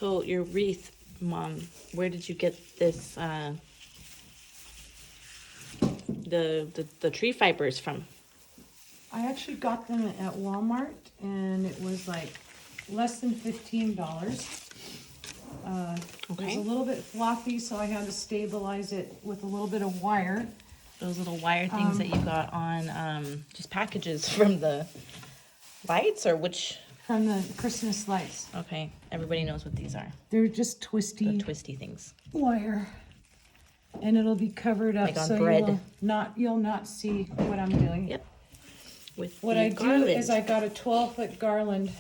So your wreath, Mom, where did you get this, the tree fibers from? I actually got them at Walmart, and it was like less than $15. It was Okay. a little bit floppy, so I had to stabilize it with a little bit of wire. Those little wire things that you got on just packages from the lights, or which? From the Christmas lights. Okay, everybody knows what these are. They're just The twisty twisty things. wire. And it'll be covered up Like on so bread. you'll not see what I'm doing. Yep. With What the I garland. do is I got a 12-foot garland.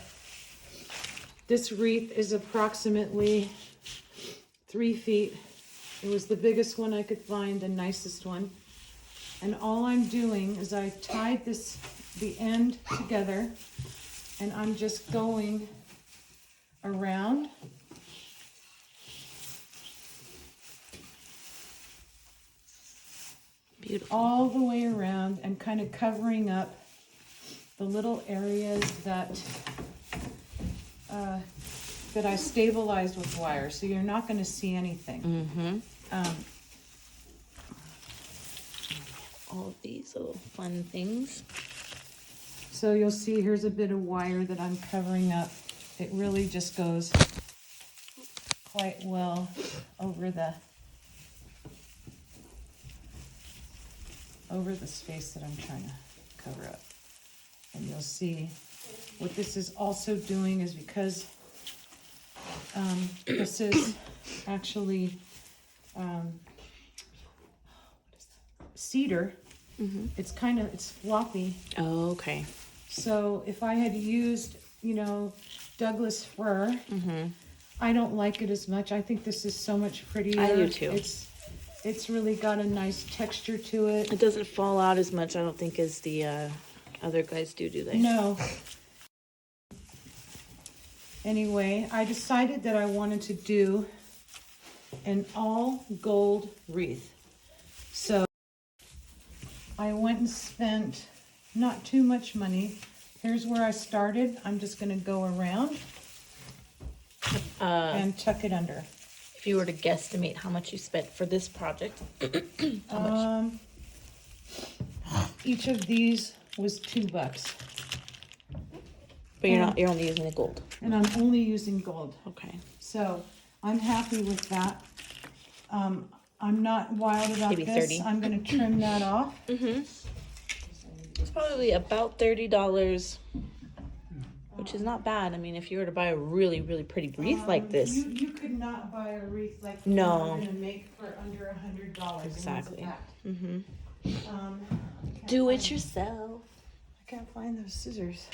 This wreath is approximately 3 feet. It was the biggest one I could find, the nicest one. And all I'm doing is I tied the end together, and I'm just going around. Beautiful. All the way around, and kind of covering up the little areas that I stabilized with wire, so you're not going to see anything. Mm-hmm. All of these little fun things. So you'll see here's a bit of wire that I'm covering up. It really just goes quite well over the space that I'm trying to cover up. And you'll see what this is also doing is because this is actually cedar. Mm-hmm. It's floppy. Oh, okay. So if I had used, Douglas fir, Mm-hmm. I don't like it as much. I think this is so much prettier. I do too. It's really got a nice texture to it. It doesn't fall out as much, I don't think, as the other guys do they? No. Anyway, I decided that I wanted to do an all gold wreath. So I went and spent not too much money. Here's where I started. I'm just going to go around and tuck it under. If you were to guesstimate how much you spent for this project, how much? Each of these was $2, But you're only using the gold. and I'm only using gold. Okay. So I'm happy with that. I'm not wild about Maybe this. 30. I'm going to trim that off. Mm-hmm. It's probably about $30, which is not bad. I mean, if you were to buy a really, really pretty wreath like this. You could not buy a wreath like this. No. You're going to make for under $100. Exactly. And Mm-hmm. that's a fact. Do it yourself. I can't find those scissors.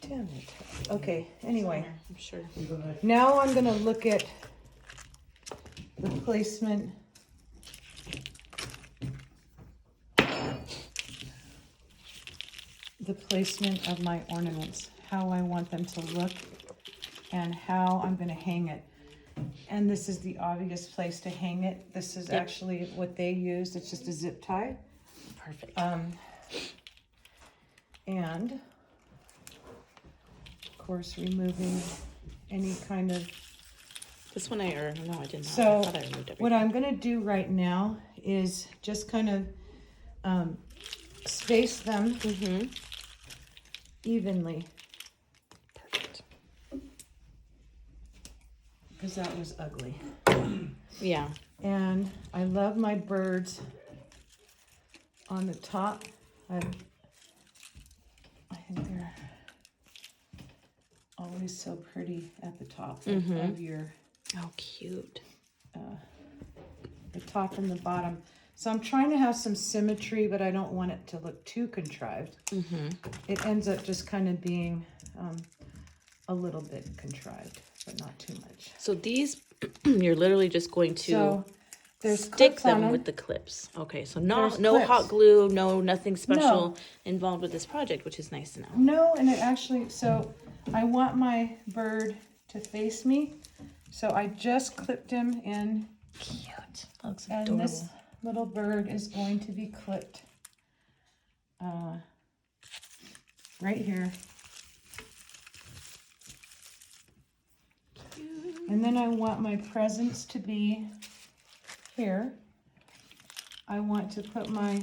Damn it. Okay, anyway. I'm sure. Now I'm going to look at the placement. The placement of my ornaments, how I want them to look, and how I'm going to hang it. And this is the obvious place to hang it. This is actually what they used. It's just a zip tie. Perfect. And of course, removing any kind of. This one I did not. So I thought I removed everything. what I'm going to do right now is just kind of space them Mm-hmm. evenly, Perfect. because that was ugly. Yeah. And I love my birds on the top. I think they're always so pretty at the top of your, Oh, cute. the top and the bottom. So I'm trying to have some symmetry, but I don't want it to look too contrived. Mm-hmm. It ends up just kind of being a little bit contrived, but not too much. So these, you're literally just going to So there's stick clips on them with the clips. Okay, so There's no clips. hot glue, nothing special No. involved with this project, which is nice to know. No, and it actually, so I want my bird to face me. So I just clipped him in, Cute. That looks and adorable. this little bird is going to be clipped right here. And then I want my presents to be here. I want to put my,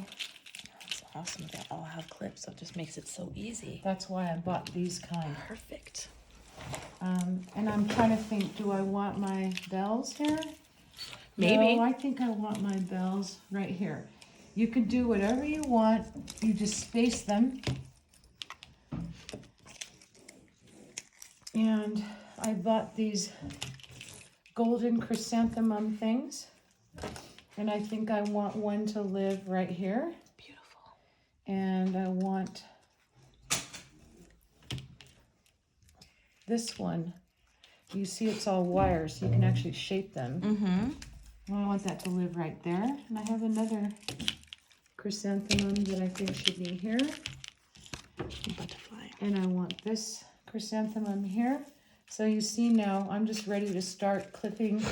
It's awesome. They all have clips, so it just makes it so easy. that's why I bought these kind. Perfect. And I'm trying to think, do I want my bells here? Maybe. No, I think I want my bells right here. You can do whatever you want. You just space them. And I bought these golden chrysanthemum things. And I think I want one to live right here. Beautiful. And I want this one. You see it's all wires, so you can actually shape them. Mm-hmm. I want that to live right there. And I have another chrysanthemum that I think should be here. Butterfly. And I want this chrysanthemum here. So you see now, I'm just ready to start clipping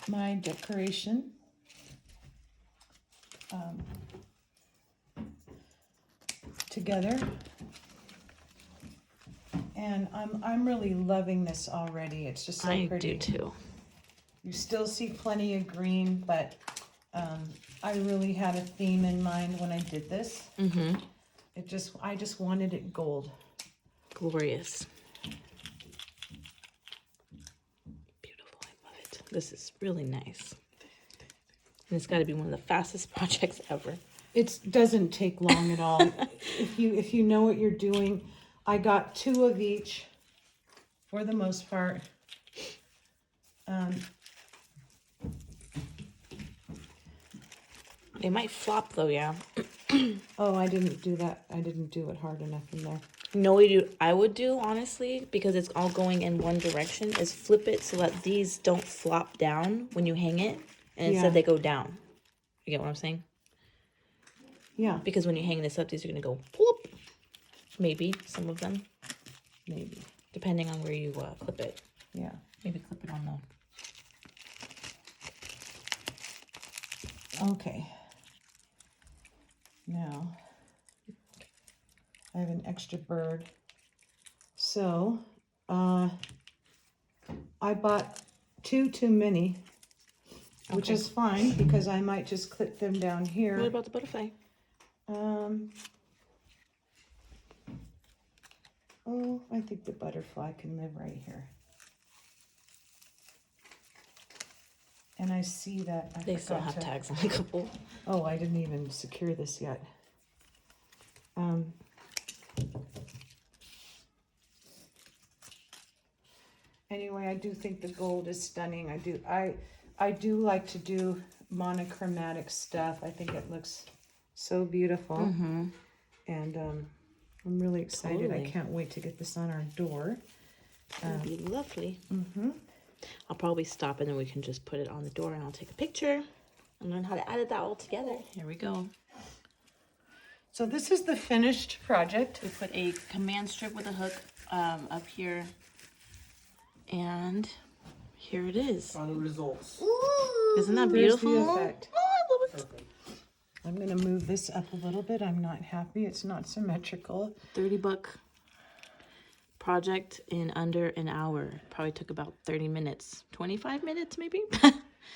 my decoration. Together. And I'm really loving this already. It's just so I pretty. do too. You still see plenty of green, but I really had a theme in mind when I did this. Mm-hmm. I just wanted it gold. Glorious. Beautiful. I love it. This is really nice. And it's got to be one of the fastest projects ever. It doesn't take long at all. If you know what you're doing. I got 2 of each for the most part. They might flop though, yeah. Oh, I didn't do that. I didn't do it hard enough in there. No, I would do, honestly, because it's all going in one direction, is flip it so that these don't flop down when you hang it, and Yeah. instead they go down. You get what I'm saying? Yeah, Because when you hang this up, these are going to go whoop. Maybe, some of them, maybe. depending on where you clip it. Yeah. Maybe clip it on Okay. Now, I have an extra bird. So, I bought 2 too many, which Okay. is fine because I might just clip them down What here. about the butterfly? Oh, I think the butterfly can live right here. And I see that. I They still forgot have to- tags on a couple. Oh, I didn't even secure this yet. Anyway, I do think the gold is stunning. I do like to do monochromatic stuff. I think it looks so beautiful. Mm-hmm. And I'm really excited. Totally. I can't wait to get this on our door. That'd be lovely. Mm-hmm. I'll probably stop and then we can just put it on the door and I'll take a picture and learn how to edit that all together. Here we go. So this is the finished project. We put a command strip with a hook up here. And here it is. Are the results. Isn't that There's beautiful? the effect. Oh, I love it. Perfect. I'm going to move this up a little bit. I'm not happy. It's not symmetrical. $30 project in under an hour. Probably took about 30 minutes. 25 minutes maybe?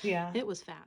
Yeah. It was fast.